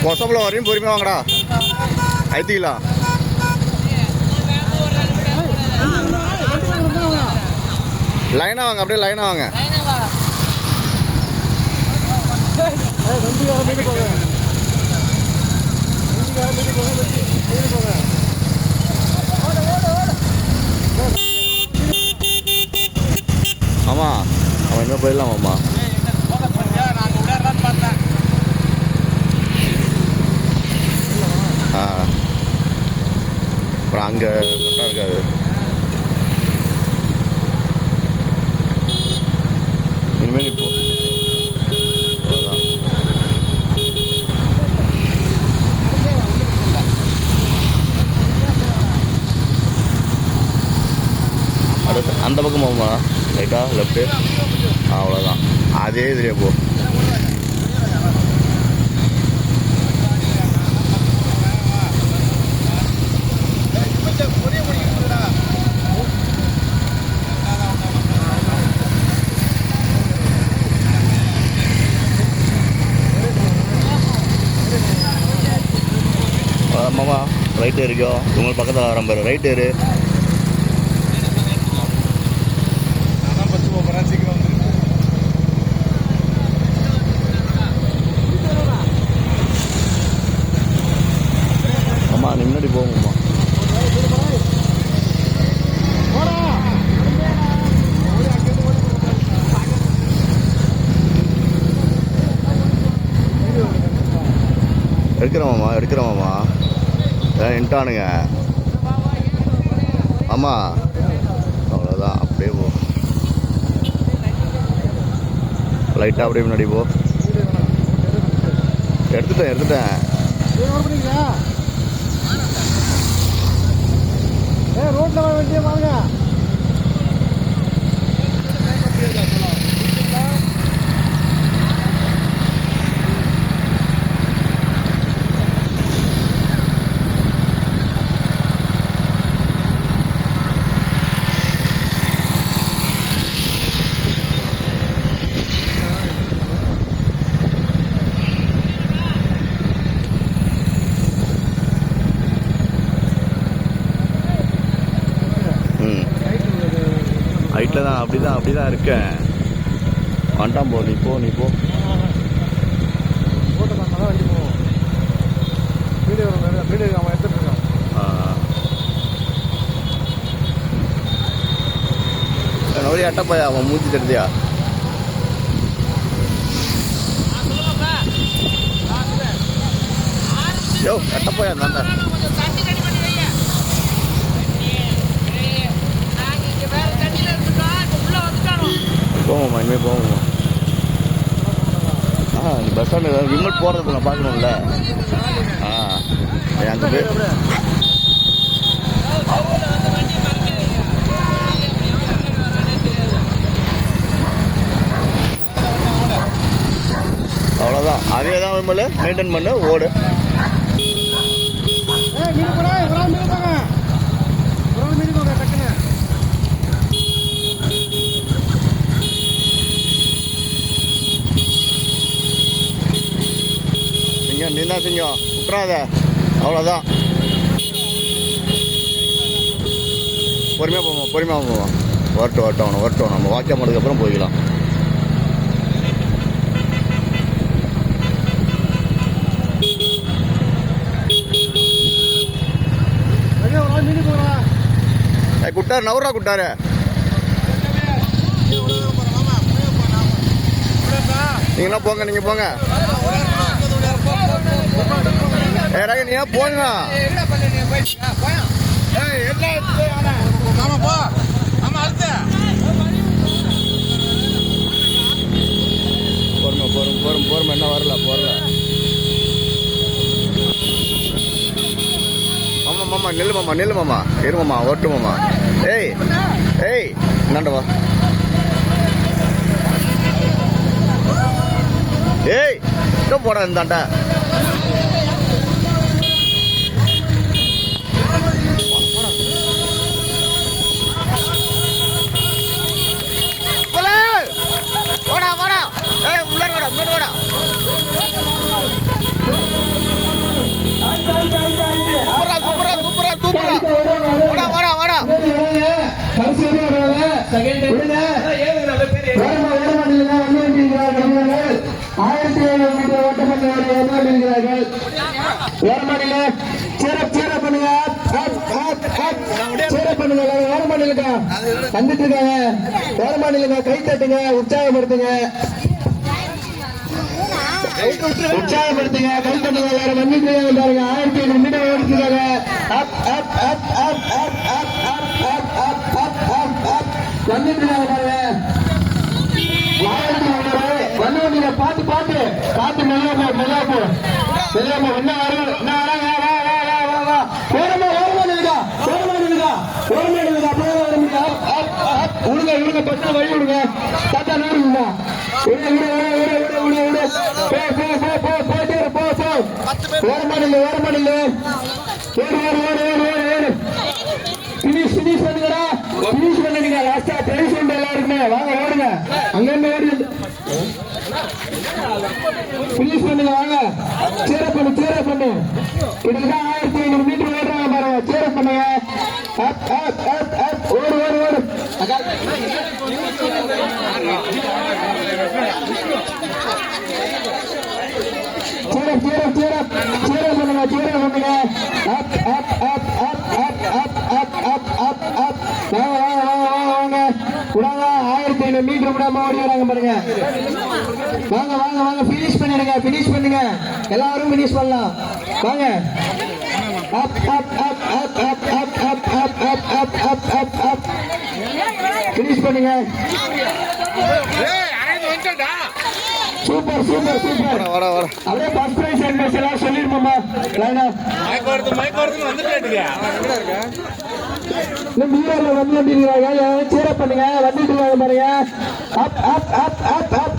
மொசப்பில் வரையும் பொறுமையாக வாங்கடா. ஐத்திக்கலாம் லைனாக வாங்க, அப்படியே லைனாக வாங்க. ஆமாம், அவன் இன்னும் போயிடலாம். ஆமா அப்புறம் அங்கே கரெக்டாக இருக்காது. இனிமேல் இப்போ அடுத்து அந்த பக்கம் போகுமா? ரைட்டா லெஃப்ட்டு? அவ்வளோதான், அதே இதுலேயே போ. மாமா ரைட்டு இருக்கோம், உங்களுக்கு பக்கத்தில் வர பாரு. ரைட்டு இரு. அம்மா நீ முன்னாடி போங்கம்மா. எடுக்கிறோமாம்மா என்ட்டானுங்க. ஆமாம் அவ்வளோதான், அப்படியே போ. லைட்டாக அப்படியே முன்னாடி போ. எடுத்துட்டேன். ரோட்ல வண்டியை வாங்க. ஹைட்டில் தான், அப்படி தான் இருக்கேன். வந்துட்டான் போ. நீ போ. நவரி அட்டப்பா அவன் மூஞ்சி தெரியா? யோ அட்டப்பா தாண்டா. போவோம்மா, இனிமேல் போவோம்மா. நீ பஸ் ஸ்டாண்டு விமல் போகிறதுக்கு நான் பார்க்கணும்ல. அங்கே போய் அவ்வளோதான், அதே தான் விமல் மெயின்டைன் பண்ணு, ஓடு. நீ தான் சிங்கம், விட்டுறாத. அவ்வளோதான், பொறுமையாக போவோம். வரட்டும். நம்ம வாக்கியம் பண்ணதுக்கப்புறம் போய்க்கலாம். குட்டாரு நவரா குட்டாரு. நீங்களாம் போங்க, நீங்கள் போங்க. நீ போங்க. பொறுமை என்ன வரல. மாமா நில்லு மாமா இருமாமா, ஓட்டு மாமா. ஏய் என்னண்டவா? ஏய் போடா இருந்தாண்டா. வாடா. ஏய் உள்ளார வாடா. கொண்டிருக்கிறார்கள். ஓரமாநில சேர பண்ணுங்க, சேர பண்ணுங்க. ஓரமாநிலக்கா வந்துட்டு இருக்காங்க. ஓரமாநிலங்க கை தட்டுங்க, உற்சாகப்படுத்துங்க, உற்சாகப்படுத்துங்க, கை தட்டுங்க. எல்லாரும் வந்துட்டு பாருங்க. 1500 மீட்டர் ஓடிச்சுக்காங்க. வந்துட்டு இருக்காங்க பாருங்க. பாத்து பாத்து பாத்து மெல்ல போ மெல்ல போ மெல்ல போ. என்ன உடுங்க உடுங்க பசங்க வழி விடுங்க. தாத்தா நூறுங்க ஓரமாடில்ல பினிஷ் பண்ணுங்கடா. பினிஷ் பண்ணுங்க. லாஸ்டா பிரைஸ் உண்டு எல்லாருக்குமே. வாங்க ஓடுங்க. அங்கிருந்து ஓடி பினிஷ் பண்ணுங்க. வாங்க சேர பண்ணு கிட்டத்தட்ட 1500 மீட்டர் ஓடுறாங்க பாருங்க. சேர பண்ணுங்க. ஓடு சேர பண்ணுங்க. வாங்க 1500 மீட்டர் விடாம ஓடி வராங்க பாருங்க. வாங்க பினிஷ் பண்ணுங்க. எல்லாரும் பினிஷ் பண்ணலாம். வாங்க பினிஷ் பண்ணுங்க. சூப்பர் அப்படியே ஃபர்ஸ்ட் பிரைஸ் எல்லாம் சொல்லிருப்போமா. சேர பண்ணுங்க. வந்துட்டு பாருங்க.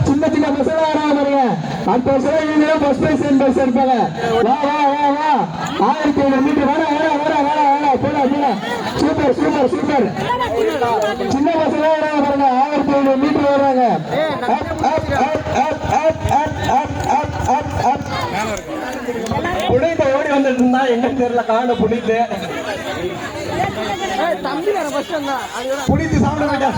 சின்ன பசங்க ஆடாம பாருங்க. 10 வருஷம் ஃபர்ஸ்ட் பிரைஸ் இருப்பாங்க. வா 1500 மீட்டர் வர போடா. சூப்பர் சின்ன பசங்க ஆடாம பாருங்க. 1500 மீட்டர் வர்றாங்க. புடித்து ஓடி வந்துட்டு இருந்தா எங்க தெரியல. காண புடித்து சாப்பிட வேண்டாம்.